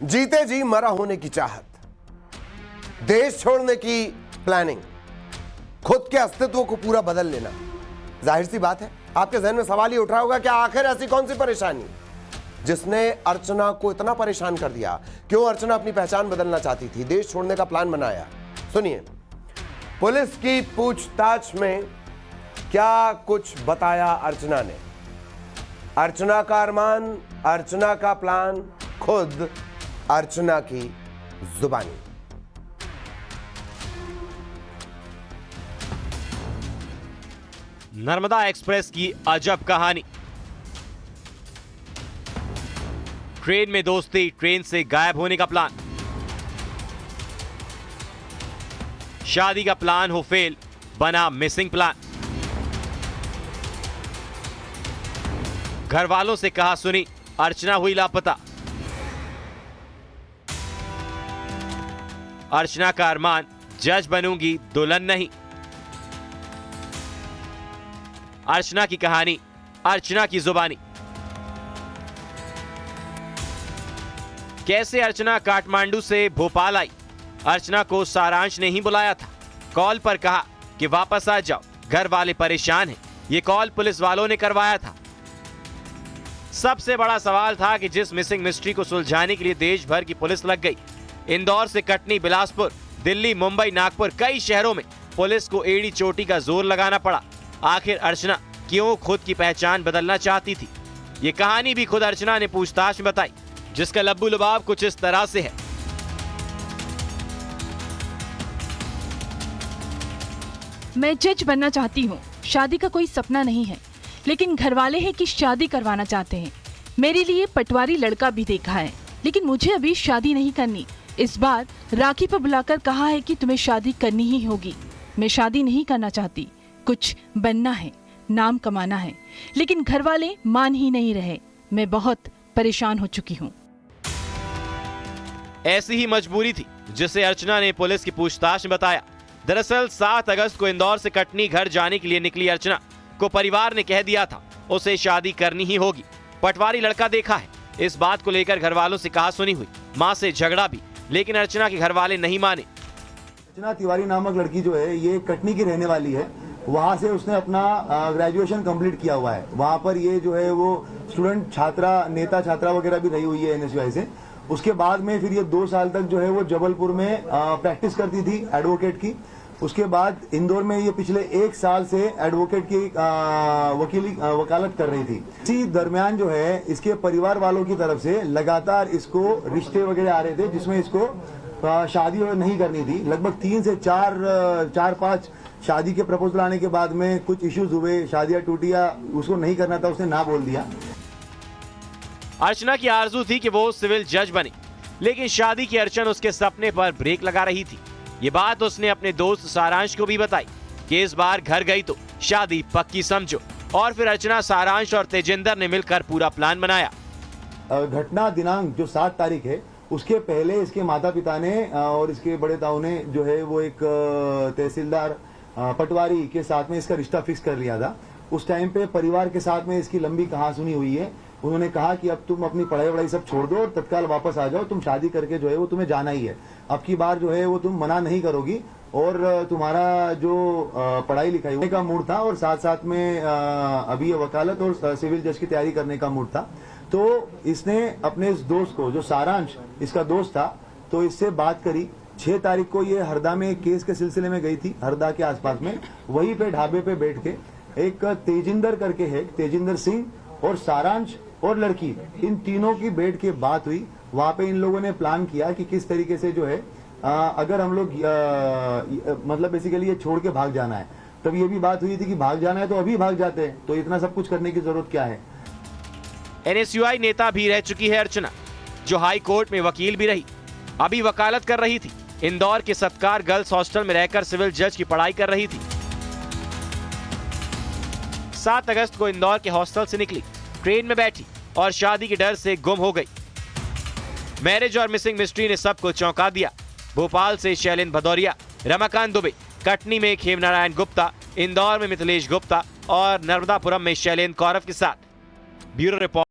जीते जी मरा होने की चाहत, देश छोड़ने की प्लानिंग, खुद के अस्तित्व को पूरा बदल लेना। जाहिर सी बात है आपके जहन में सवाल ही उठ रहा होगा कि आखिर ऐसी कौन सी परेशानी जिसने अर्चना को इतना परेशान कर दिया। क्यों अर्चना अपनी पहचान बदलना चाहती थी, देश छोड़ने का प्लान बनाया। सुनिए, पुलिस की पूछताछ में क्या कुछ बताया अर्चना ने। अर्चना का अरमान, अर्चना का प्लान, खुद अर्चना की जुबानी। नर्मदा एक्सप्रेस की अजब कहानी। ट्रेन में दोस्ती, ट्रेन से गायब होने का प्लान, शादी का प्लान हो फेल, बना मिसिंग प्लान, घर वालों से कहा सुनी, अर्चना हुई लापता। अर्चना का अरमान, जज बनूंगी दुल्हन नहीं। अर्चना की कहानी, अर्चना की जुबानी। कैसे अर्चना काठमांडू से भोपाल आई। अर्चना को सारांश ने ही बुलाया था। कॉल पर कहा कि वापस आ जाओ, घर वाले परेशान हैं। यह कॉल पुलिस वालों ने करवाया था। सबसे बड़ा सवाल था कि जिस मिसिंग मिस्ट्री को सुलझाने के लिए देश भर की पुलिस लग गई, इंदौर से कटनी, बिलासपुर, दिल्ली, मुंबई, नागपुर, कई शहरों में पुलिस को एड़ी चोटी का जोर लगाना पड़ा। आखिर अर्चना क्यों खुद की पहचान बदलना चाहती थी, ये कहानी भी खुद अर्चना ने पूछताछ में बताई, जिसका लब्बू लुबाब कुछ इस तरह से है। मैं जज बनना चाहती हूँ, शादी का कोई सपना नहीं है, लेकिन घरवाले हैं कि शादी करवाना चाहते हैं। मेरे लिए पटवारी लड़का भी देखा है, लेकिन मुझे अभी शादी नहीं करनी। इस बार राखी पर बुलाकर कहा है कि तुम्हें शादी करनी ही होगी। मैं शादी नहीं करना चाहती, कुछ बनना है, नाम कमाना है, लेकिन घरवाले मान ही नहीं रहे। मैं बहुत परेशान हो चुकी हूँ। ऐसी ही मजबूरी थी जिसे अर्चना ने पुलिस की पूछताछ में बताया। दरअसल 7 अगस्त को इंदौर से कटनी घर जाने के लिए निकली अर्चना को परिवार ने कह दिया था उसे शादी करनी ही होगी। पटवारी लड़का देखा है। इस बात को लेकर घर वालों से कहा सुनी हुई, मां से झगड़ा भी, लेकिन अर्चना के घर वाले नहीं माने। अर्चना तिवारी नामक लड़की जो है ये कटनी की रहने वाली है। वहाँ से उसने अपना ग्रेजुएशन कंप्लीट किया हुआ है। वहाँ पर ये जो है वो स्टूडेंट छात्रा, नेता छात्रा वगैरह भी रही हुई है एनएसयूआई से। उसके बाद में फिर ये 2 साल तक जो है वो जबलपुर में प्रैक्टिस करती थी एडवोकेट की। उसके बाद इंदौर में ये पिछले 1 साल से एडवोकेट की वकालत कर रही थी। इसी दरमियान जो है इसके परिवार वालों की तरफ से लगातार इसको रिश्ते वगैरह आ रहे थे, जिसमें इसको शादी नहीं करनी थी। लगभग 3 से 4-5 शादी के प्रपोजल आने के बाद में कुछ इश्यूज हुए, शादियां टूटी या उसको नहीं करना था, उसने ना बोल दिया। अर्चना की आरजू थी कि वो सिविल जज बने, लेकिन शादी की अड़चन उसके सपने पर ब्रेक लगा रही थी। ये बात उसने अपने दोस्त सारांश को भी बताई कि इस बार घर गई तो शादी पक्की समझो। और फिर अर्चना, सारांश और तेजिंदर ने मिलकर पूरा प्लान बनाया। घटना दिनांक जो 7 तारीख है, उसके पहले इसके माता पिता ने और इसके बड़े ताऊ ने जो है वो एक तहसीलदार पटवारी के साथ में इसका रिश्ता फिक्स कर लिया था। उस टाइम पे परिवार के साथ में इसकी लंबी कहासुनी हुई है। उन्होंने कहा कि अब तुम अपनी पढ़ाई वढ़ाई सब छोड़ दो और तत्काल वापस आ जाओ, तुम शादी करके जो है वो तुम्हें जाना ही है। अब की बार जो है वो तुम मना नहीं करोगी और तुम्हारा जो पढ़ाई लिखाई का मूड था और साथ साथ में अभी वकालत और सिविल जज की तैयारी करने का मूड था। तो इसने अपने इस दोस्त को, जो सारांश इसका दोस्त था, तो इससे बात करी। 6 तारीख को ये हरदा में केस के सिलसिले में गई थी, हरदा के आसपास में। वहीं पे ढाबे पे बैठ के एक तेजिंदर करके है, तेजिंदर सिंह और सारांश और लड़की, इन तीनों की बैठ के बात हुई। वहां पे इन लोगों ने प्लान किया कि किस तरीके से जो है अगर हम लोग मतलब बेसिकली ये छोड़ के भाग जाना है। तब ये भी बात हुई थी कि भाग जाना है तो अभी भाग जाते हैं, तो इतना सब कुछ करने की जरूरत क्या है। एनएसयूआई नेता भी रह चुकी है अर्चना, जो हाई कोर्ट में वकील भी रही, अभी वकालत कर रही थी। इंदौर के सत्कार गर्ल्स हॉस्टल में रहकर सिविल जज की पढ़ाई कर रही थी। 7 अगस्त को इंदौर के हॉस्टल से निकली, ट्रेन में बैठी और शादी के डर से गुम हो गई। मैरिज और मिसिंग मिस्ट्री ने सबको चौंका दिया। भोपाल से शैलेंद्र भदौरिया, रमाकांत दुबे, कटनी में खेमनारायण गुप्ता, इंदौर में मिथिलेश गुप्ता और नर्मदापुरम में शैलेंद्र कौरव के साथ। Bureau report.